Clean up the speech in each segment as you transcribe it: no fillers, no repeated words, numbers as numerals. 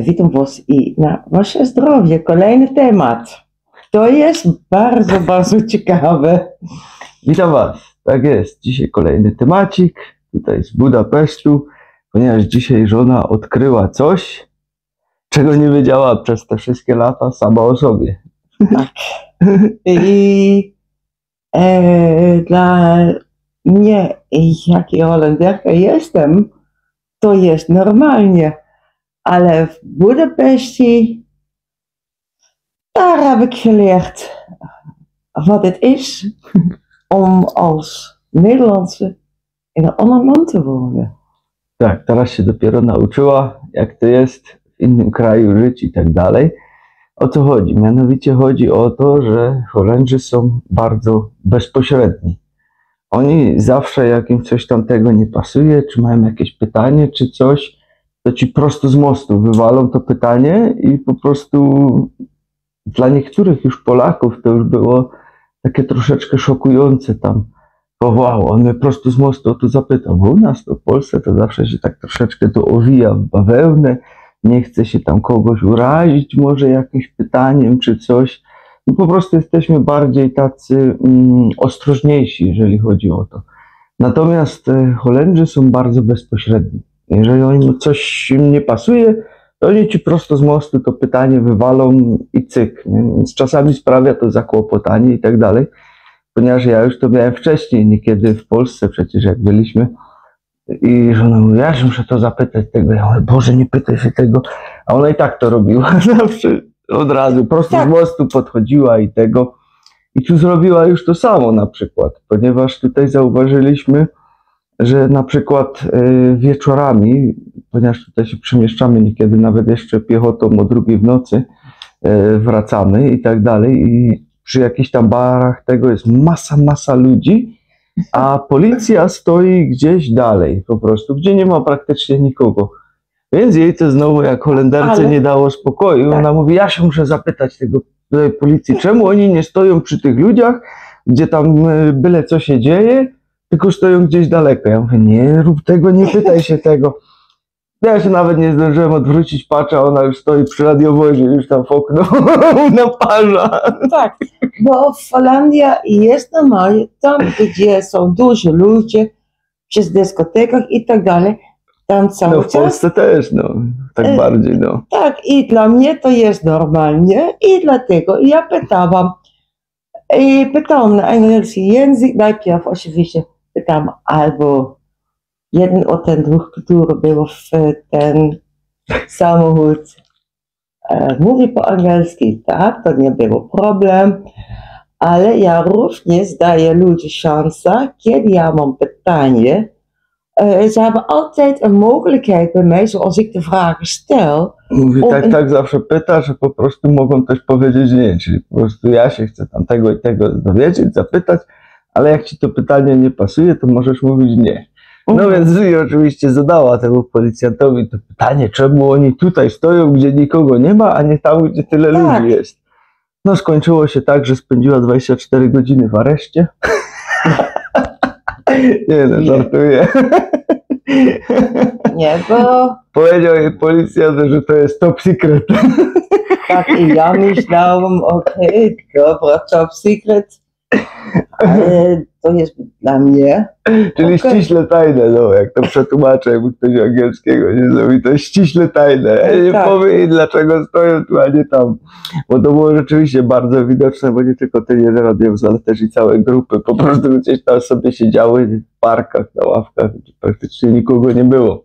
Witam Was i na Wasze zdrowie. Kolejny temat. To jest bardzo, bardzo ciekawe. Witam Was. Tak jest. Dzisiaj kolejny temacik. Tutaj z Budapesztu, ponieważ dzisiaj żona odkryła coś, czego nie wiedziała przez te wszystkie lata sama o sobie. Tak. I dla mnie, jak i Holenderka jestem, to jest normalnie. Ale w Budapeszcie, daar heb ik geleerd wat het is om als Nederlandse in een ander land te wonen. Tak, teraz się dopiero nauczyła, jak to jest w innym kraju żyć i tak dalej. O co chodzi? Mianowicie chodzi o to, że Holendrzy są bardzo bezpośredni. Oni zawsze, jak im coś tamtego nie pasuje, czy mają jakieś pytanie, czy coś, to ci prosto z mostu wywalą to pytanie i po prostu dla niektórych już Polaków to już było takie troszeczkę szokujące tam. O wow, on mnie prosto z mostu o to zapytał, bo u nas to w Polsce to zawsze się tak troszeczkę to owija w bawełnę, nie chce się tam kogoś urazić może jakimś pytaniem czy coś. No po prostu jesteśmy bardziej tacy ostrożniejsi, jeżeli chodzi o to. Natomiast Holendrzy są bardzo bezpośredni. Jeżeli oni coś im nie pasuje, to oni ci prosto z mostu to pytanie wywalą i cyk. Nie? Więc czasami sprawia to zakłopotanie i tak dalej. Ponieważ ja już to miałem wcześniej, niekiedy w Polsce przecież jak byliśmy. I żona mówi, ja muszę to zapytać tego. Ja mówię, Boże, nie pytaj się tego. A ona i tak to robiła. Zawsze od razu prosto z mostu podchodziła i tego. I tu zrobiła już to samo na przykład. Ponieważ tutaj zauważyliśmy, że na przykład wieczorami, ponieważ tutaj się przemieszczamy niekiedy nawet jeszcze piechotą o 2 w nocy, wracamy i tak dalej i przy jakichś tam barach tego jest masa ludzi, a policja stoi gdzieś dalej po prostu, gdzie nie ma praktycznie nikogo. Więc jej to znowu jak Holenderce nie dało spokoju, ona mówi, ja się muszę zapytać tej policji, czemu oni nie stoją przy tych ludziach, gdzie tam byle co się dzieje, tylko stoją gdzieś daleko. Ja mówię, nie rób tego, nie pytaj się tego. Ja się nawet nie zdążyłem odwrócić, patrzę, ona już stoi przy radiowozie, już tam w okno naparza. Tak, bo w Holandii jest normalnie, tam gdzie są duży ludzie, przy dyskotekach i tak dalej, tam cały czas. No w Polsce też, no, tak bardziej, no. Tak, i dla mnie to jest normalnie i dlatego ja pytałam na angielski język, najpierw oczywiście pytałam albo jeden od ten dwóch, który był w ten samochód mówi po angielski, tak, to nie było problem, ale ja również daję ludziom szansę, kiedy ja mam pytanie. Ze hebben altijd een mogelijkheid bij mij, zoals ik de vragen stel. Mówi, tak zawsze pyta, że po prostu mogą też powiedzieć nie, czyli po prostu ja się chcę tam tego i tego dowiedzieć, zapytać, ale jak ci to pytanie nie pasuje, to możesz mówić nie. No więc i oczywiście zadała temu policjantowi to pytanie, czemu oni tutaj stoją, gdzie nikogo nie ma, a nie tam, gdzie tyle ludzi jest. No skończyło się tak, że spędziła 24 godziny w areszcie. Nie no, żartuję. Nie, bo... Powiedział jej policjant, że to jest top secret. Tak, i ja myślałam, okej, dobra, top secret. Ale to jest dla mnie. Czyli ściśle tajne, no, jak to przetłumaczę, jakby ktoś angielskiego nie zrobi, to jest ściśle tajne. Ja nie powiem jej, dlaczego stoją tu, a nie tam. Bo to było rzeczywiście bardzo widoczne, bo nie tylko ten jeden radiowóz, ale też i całe grupy po prostu gdzieś tam sobie siedziały w parkach, na ławkach, gdzie praktycznie nikogo nie było.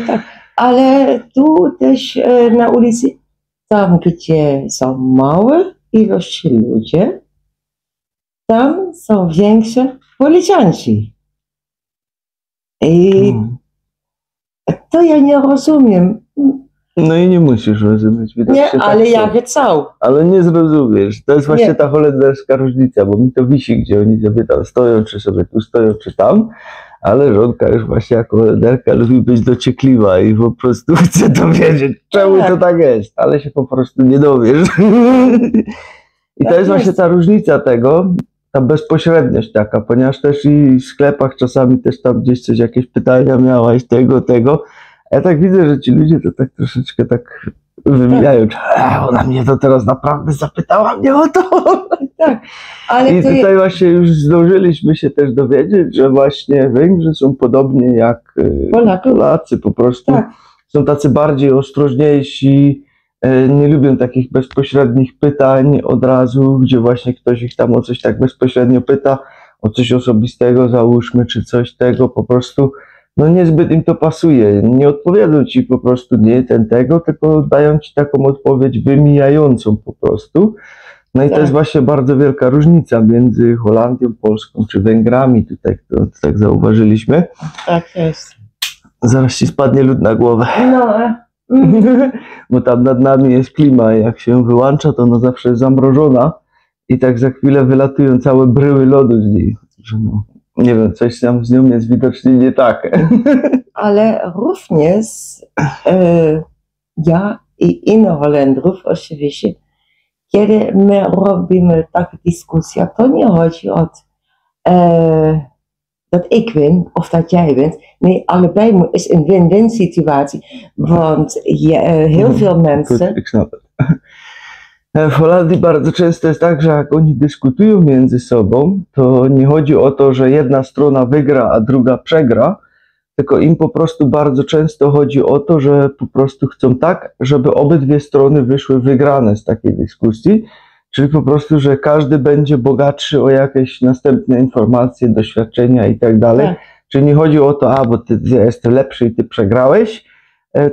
Tak, ale tu też na ulicy, tam gdzie są małe ilości ludzi, tam są większe policjanci. I to ja nie rozumiem. No i nie musisz rozumieć. Nie, ale ja chcę. Ale nie zrozumiesz. To jest właśnie ta holenderska różnica, bo mi to wisi, gdzie oni sobie tam stoją, czy sobie tu stoją, czy tam. Ale żonka już właśnie jako Holenderka lubi być dociekliwa i po prostu chce dowiedzieć, czemu to tak jest, ale się po prostu nie dowiesz. I to jest właśnie ta różnica tego, ta bezpośredniość taka, ponieważ też i w sklepach czasami też tam gdzieś coś, jakieś pytania miałaś, tego. A ja tak widzę, że ci ludzie to tak troszeczkę tak wymijają, ona mnie to teraz naprawdę zapytała mnie o to. Tak, ale i tutaj właśnie już zdążyliśmy się też dowiedzieć, że właśnie Węgrzy są podobnie jak Polacy, po prostu tak. są tacy bardziej ostrożniejsi, nie lubią takich bezpośrednich pytań od razu, gdzie właśnie ktoś ich tam o coś tak bezpośrednio pyta, o coś osobistego załóżmy, czy coś tego, po prostu no niezbyt im to pasuje, nie odpowiedzą ci po prostu nie tego, tylko dają ci taką odpowiedź wymijającą po prostu. No i Tak. to jest właśnie bardzo wielka różnica między Holandią, Polską czy Węgrami, tutaj to tak zauważyliśmy. Tak jest. Zaraz ci spadnie lód na głowę. No. Bo tam nad nami jest klima i jak się wyłącza, to ona zawsze jest zamrożona i tak za chwilę wylatują całe bryły lodu z niej. Że no, nie wiem, coś tam z nią jest widocznie nie tak. Ale również ja i innych Holendrów oczywiście, kiedy my robimy takie dyskusje, to nie chodzi o dat ik win of dat jij wint. Nee, allebei is een win-win situatie. Want heel veel mensen... Goed, ik snap het. W Holandii bardzo często jest tak, że jak oni dyskutują między sobą, to nie chodzi o to, że jedna strona wygra, a druga przegra, tylko im po prostu bardzo często chodzi o to, że po prostu chcą tak, żeby obydwie strony wyszły wygrane z takiej dyskusji, czyli po prostu, że każdy będzie bogatszy o jakieś następne informacje, doświadczenia i tak dalej. Tak. Czyli nie chodzi o to, bo ja jestem lepszy i ty przegrałeś,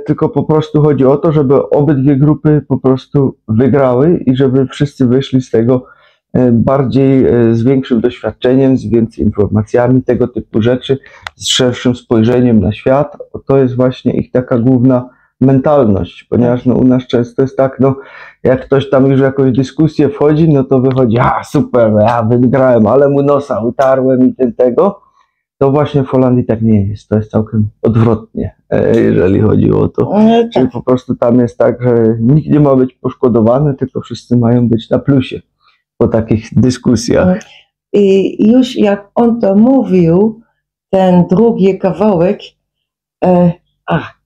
tylko po prostu chodzi o to, żeby obydwie grupy po prostu wygrały i żeby wszyscy wyszli z tego bardziej z większym doświadczeniem, z więcej informacjami, tego typu rzeczy, z szerszym spojrzeniem na świat. To jest właśnie ich taka główna mentalność, ponieważ no, u nas często jest tak, no jak ktoś tam już w jakąś dyskusję wchodzi, no to wychodzi, super, ja wygrałem, ale mu nosa utarłem i tego. To właśnie w Holandii tak nie jest, to jest całkiem odwrotnie, jeżeli chodzi o to. Czyli po prostu tam jest tak, że nikt nie ma być poszkodowany, tylko wszyscy mają być na plusie po takich dyskusjach. I już jak on to mówił, ten drugi kawałek,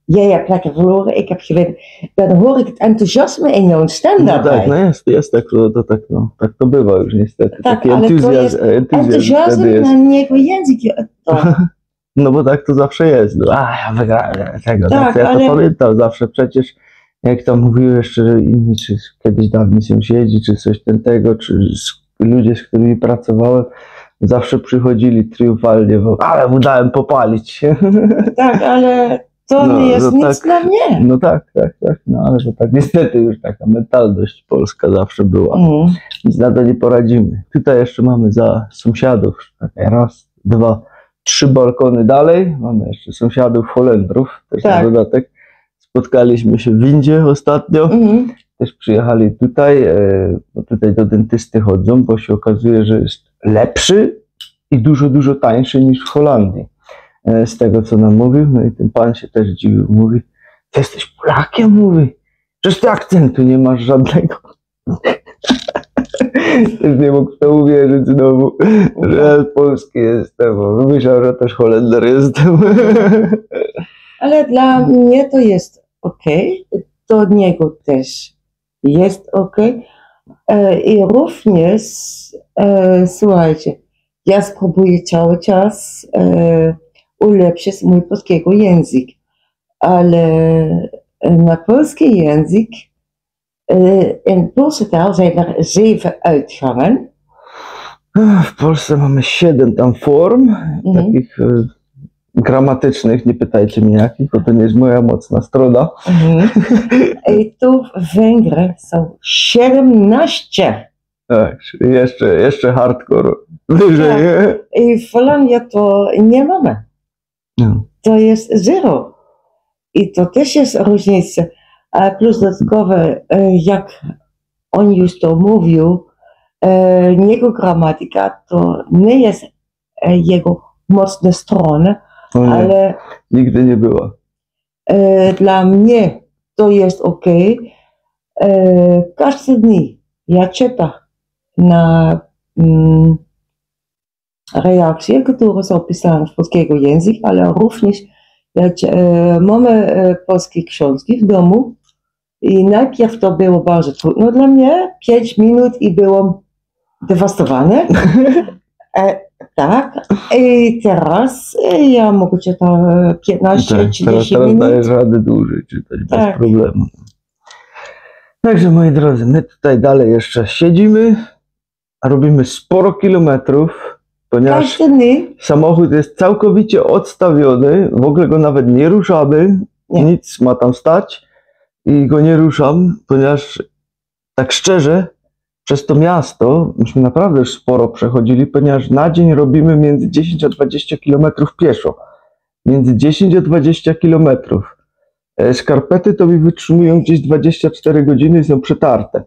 jij hebt lekker verloren, ik heb gewonnen. Dan hoor ik het enthousiasme in jouw stem daarbij. Tak, no jest tak, tak to bywa już niestety. Tak, taki ale to jest entuzjazm na niego język. No bo tak to zawsze jest. No, ja wygrałem tego. Tak, ja to pamiętam zawsze przecież, jak tam mówiły jeszcze inni, czy kiedyś dawni sąsiedzi, czy coś tego, czy ludzie, z którymi pracowałem, zawsze przychodzili triumfalnie, bo ale mu dałem popalić. Tak, ale to nie jest nic tak, dla mnie. No tak, no ale to tak niestety już taka mentalność polska zawsze była. Nic na to nie poradzimy. Tutaj jeszcze mamy za sąsiadów, raz, dwa, trzy balkony dalej, mamy jeszcze sąsiadów Holendrów, też na dodatek. Spotkaliśmy się w windzie ostatnio, też przyjechali tutaj, bo tutaj do dentysty chodzą, bo się okazuje, że jest lepszy i dużo, dużo tańszy niż w Holandii. Z tego, co nam mówił, no i ten pan się też dziwił, mówi, ty jesteś Polakiem? Mówi, przecież ty akcentu nie masz żadnego. Też nie mógł w to uwierzyć znowu, że ja polski jestem, bo myślał, że też Holender jestem. Ale dla mnie to jest okej, do niego też jest okej. I również, słuchajcie, ja spróbuję cały czas ulepszyć mój polskiego język, ale na polski język in Poolse taal zijn er 7 uitgangen. W Polsce mamy 7 tam form, takich gramatycznych, nie pytajcie mnie jakich, bo to nie jest moja mocna strona. I tu w Węgrzech są 17. Tak, jeszcze hardcore. Wyżej. Tak. I w Holandii to nie mamy. No. To jest 0. I to też jest różnica. A plus dodatkowe, jak on już to mówił, jego gramatyka to nie jest jego mocna strona, ale nigdy nie była. Dla mnie to jest okej. Każdy dzień ja czytam na reakcje, które są pisane z polskiego języka, ale również mamy polskie książki w domu I najpierw to było bardzo trudno dla mnie, 5 minut i byłam dewastowana. Tak, i teraz ja mogę czytać 15-30 teraz minut. dajesz radę dłużej czytać bez problemu. Także moi drodzy, my tutaj dalej jeszcze siedzimy, robimy sporo kilometrów, ponieważ samochód jest całkowicie odstawiony, w ogóle go nawet nie ruszamy, nic ma tam stać i go nie ruszam, ponieważ tak szczerze, przez to miasto myśmy naprawdę już sporo przechodzili, ponieważ na dzień robimy między 10 a 20 km pieszo. Między 10 a 20 km. Skarpety to mi wytrzymują gdzieś 24 godziny i są przetarte.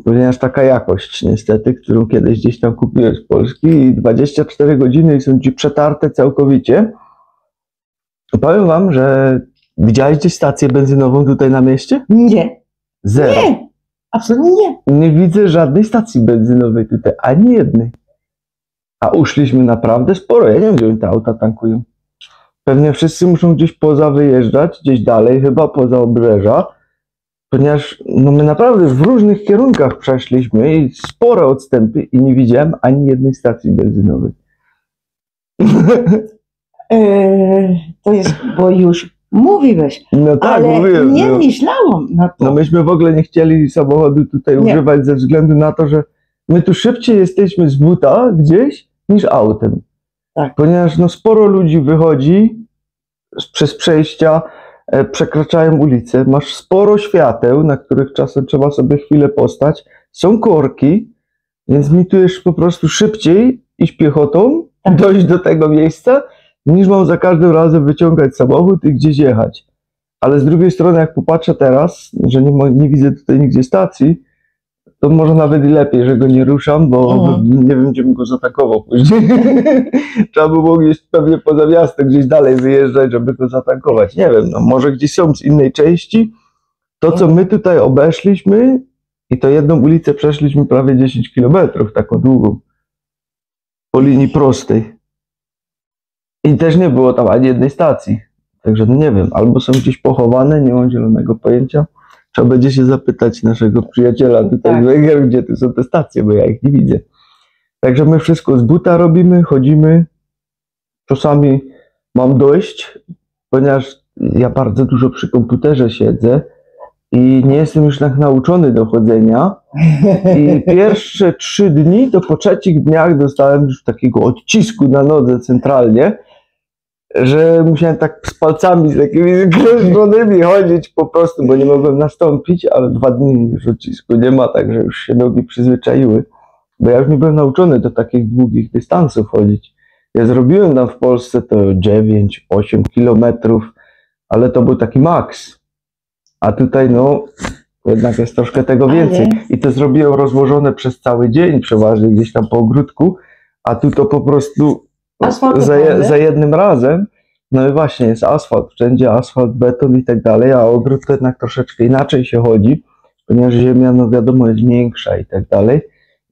Ponieważ taka jakość niestety, którą kiedyś gdzieś tam kupiłem z Polski i 24 godziny i są ci przetarte całkowicie. Powiem wam, że widziałeś gdzieś stację benzynową tutaj na mieście? Nie. Zero. Nie. Absolutnie nie. Nie widzę żadnej stacji benzynowej tutaj, ani jednej. A uszliśmy naprawdę sporo. Ja nie wiem, gdzie oni te auta tankują. Pewnie wszyscy muszą gdzieś poza wyjeżdżać, gdzieś dalej, chyba poza obrzeża. Ponieważ no my naprawdę w różnych kierunkach przeszliśmy i spore odstępy i nie widziałem ani jednej stacji benzynowej. To jest, bo już mówiłeś, no tak, ale mówiłem, nie myślałam na to. No myśmy w ogóle nie chcieli samochodu tutaj używać ze względu na to, że my tu szybciej jesteśmy z buta gdzieś niż autem. Tak. Ponieważ no sporo ludzi wychodzi przez przejścia, przekraczają ulicę, masz sporo świateł, na których czasem trzeba sobie chwilę postać, są korki, więc mi tu jest po prostu szybciej iść piechotą, dojść do tego miejsca, niż mam za każdym razem wyciągać samochód i gdzieś jechać. Ale z drugiej strony, jak popatrzę teraz, że nie widzę tutaj nigdzie stacji, to może nawet i lepiej, że go nie ruszam, bo nie wiem, gdzie bym go zatankował później. Trzeba by było gdzieś pewnie poza miasto, gdzieś dalej wyjeżdżać, żeby go zatankować. Nie wiem, no może gdzieś są z innej części. To, co my tutaj obeszliśmy i to jedną ulicę przeszliśmy prawie 10 km, taką długą, po linii prostej. I też nie było tam ani jednej stacji. Także no nie wiem, albo są gdzieś pochowane, nie mam zielonego pojęcia. Trzeba będzie się zapytać naszego przyjaciela tutaj z Węgier, gdzie tu są te stacje, bo ja ich nie widzę. Także my wszystko z buta robimy, chodzimy. Czasami mam dość, ponieważ ja bardzo dużo przy komputerze siedzę i nie jestem już tak nauczony do chodzenia. I pierwsze 3 dni, to po 3 dniach dostałem już takiego odcisku na nodze centralnie, że musiałem tak z palcami, z takimi skrężonymi chodzić po prostu, bo nie mogłem nastąpić, ale 2 dni już odcisku nie ma, także już się nogi przyzwyczaiły. Bo ja już nie byłem nauczony do takich długich dystansów chodzić. Ja zrobiłem tam w Polsce to 9-8 kilometrów, ale to był taki maks. A tutaj no, jednak jest troszkę tego więcej. I to zrobiłem rozłożone przez cały dzień, przeważnie gdzieś tam po ogródku, a tu to po prostu za jednym razem. No i właśnie jest asfalt, wszędzie asfalt, beton i tak dalej, a ogród to jednak troszeczkę inaczej się chodzi, ponieważ ziemia, no wiadomo, jest większa i tak dalej.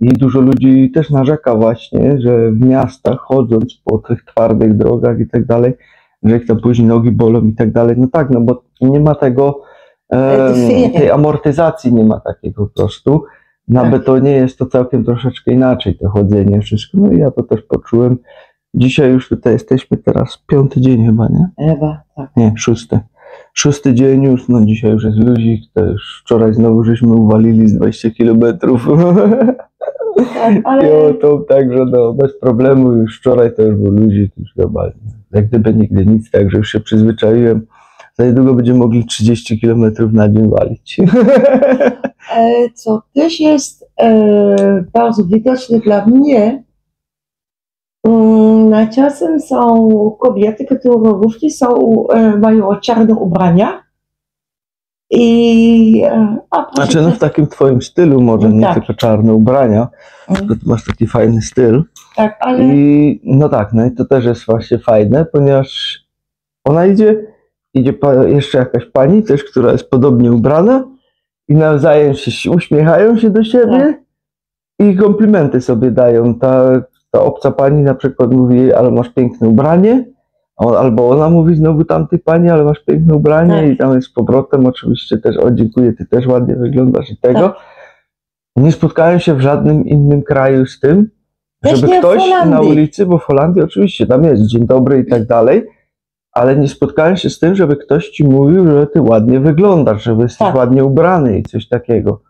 I dużo ludzi też narzeka właśnie, że w miastach chodząc po tych twardych drogach i tak dalej, że ich tam później nogi bolą i tak dalej. No tak, no bo nie ma tego, tej amortyzacji nie ma takiego po prostu. Na betonie jest to całkiem troszeczkę inaczej, to chodzenie, wszystko. No i ja to też poczułem. Dzisiaj już tutaj jesteśmy, teraz 5. dzień chyba, nie? Chyba, tak. Nie, 6. 6. dzień już, no dzisiaj już jest luzik, też wczoraj znowu żeśmy uwalili z 20 kilometrów. Tak, ale... Także no, bez problemu, już wczoraj to już był luzik, już globalnie. Jak gdyby nigdy nic, także już się przyzwyczaiłem. Za niedługo będziemy mogli 30 km na dzień walić. Co też jest bardzo widoczne dla mnie, czasem są kobiety, które również mają czarne ubrania. Znaczy no w takim twoim stylu może, nie tylko czarne ubrania, tylko ty masz taki fajny styl. Tak, ale... No tak, no i to też jest właśnie fajne, ponieważ ona idzie jeszcze jakaś pani też, która jest podobnie ubrana i nawzajem się uśmiechają się do siebie i komplimenty sobie dają. Ta obca pani na przykład mówi, ale masz piękne ubranie, Albo ona mówi znowu tamtej pani, ale masz piękne ubranie Tak. i tam jest z powrotem oczywiście też, o dziękuję, ty też ładnie wyglądasz i tego. Tak. Nie spotkałem się w żadnym innym kraju z tym, Też żeby nie w ktoś na Holandii. ulicy, bo w Holandii oczywiście tam jest dzień dobry i tak dalej, ale nie spotkałem się z tym, żeby ktoś ci mówił, że ty ładnie wyglądasz, że jesteś Tak. ładnie ubrany i coś takiego.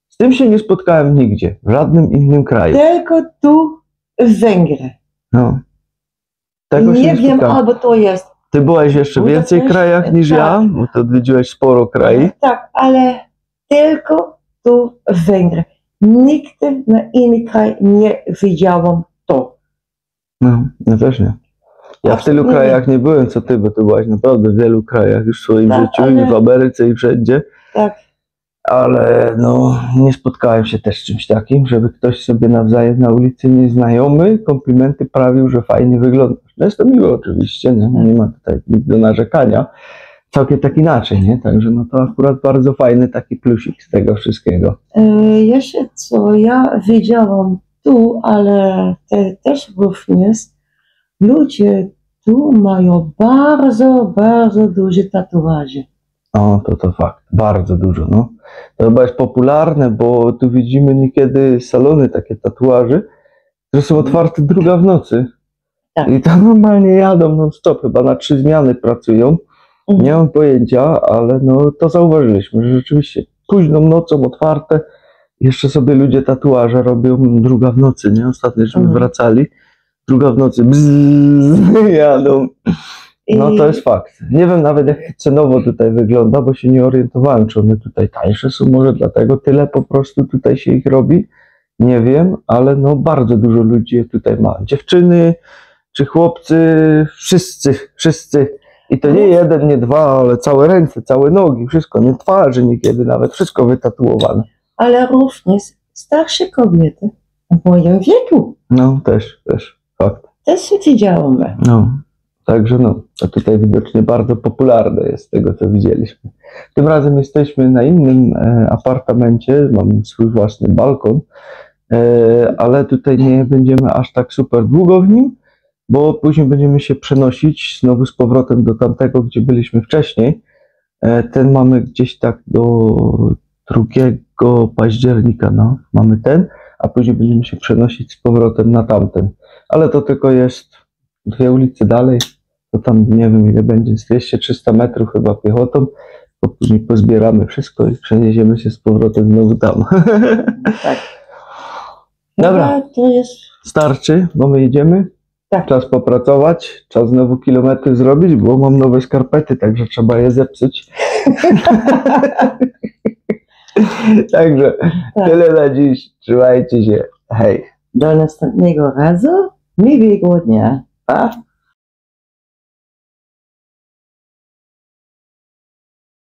Z tym się nie spotkałem nigdzie, w żadnym innym kraju. Tylko tu w Węgrzech. No. Tego się Nie wiem, spotkałem. albo to jest. Ty byłaś jeszcze w Budapeszt, więcej krajach niż ja, tak. bo ty odwiedziłeś sporo krajów. Tak, ale tylko tu w Węgrzech. Nigdy na inny kraj nie widziałam to. No, ja też nie. Ja w tylu Absolutnie krajach nie byłem co ty, bo ty byłaś naprawdę w wielu krajach już w swoim Tak, życiu, ale- i w Ameryce i wszędzie. Tak, Ale no, nie spotkałem się też z czymś takim, żeby ktoś sobie nawzajem na ulicy nieznajomy komplimenty prawił, że fajnie wyglądasz. No jest to miłe oczywiście, nie ma tutaj nic do narzekania. Całkiem tak inaczej, nie? Także no to akurat bardzo fajny taki plusik z tego wszystkiego. jeszcze co ja widziałam tu, ale też również ludzie tu mają bardzo, bardzo duże tatuaże. O, to fakt. Bardzo dużo, no. To chyba jest popularne, bo tu widzimy niekiedy salony takie tatuaży, które są otwarte druga w nocy. Tak. I tam normalnie jadą non stop, chyba na 3 zmiany pracują. Nie mam pojęcia, ale no to zauważyliśmy, że rzeczywiście późną nocą otwarte, jeszcze sobie ludzie tatuaże robią druga w nocy, nie? Ostatnio żeśmy wracali, druga w nocy, bzzz, jadą. No to jest fakt. Nie wiem nawet jak cenowo tutaj wygląda, bo się nie orientowałem, czy one tutaj tańsze są, może dlatego tyle po prostu tutaj się ich robi. Nie wiem, ale no bardzo dużo ludzi je tutaj ma. Dziewczyny czy chłopcy, wszyscy. I to nie jeden, nie dwa, ale całe ręce, całe nogi, wszystko, nie twarzy niekiedy nawet, wszystko wytatuowane. Ale również starsze kobiety w moim wieku. No też, fakt. Też widziałam. No, także no, to tutaj widocznie bardzo popularne jest z tego, co widzieliśmy. Tym razem jesteśmy na innym apartamencie, mamy swój własny balkon, ale tutaj nie będziemy aż tak super długo w nim, bo później będziemy się przenosić znowu z powrotem do tamtego, gdzie byliśmy wcześniej. Ten mamy gdzieś tak do 2 października, no, mamy ten, a później będziemy się przenosić z powrotem na tamten. Ale to tylko jest 2 ulice dalej, to tam nie wiem ile będzie, 200-300 metrów chyba piechotą, bo później pozbieramy wszystko i przenieziemy się z powrotem znowu tam. Tak. Dobra. A to jest. Starczy, bo my jedziemy. Tak. Czas popracować, czas znowu kilometry zrobić, bo mam nowe skarpety, także trzeba je zepsuć. Także Tak. tyle na dziś. Trzymajcie się. Hej. Do następnego razu. Miłego dnia. Pa.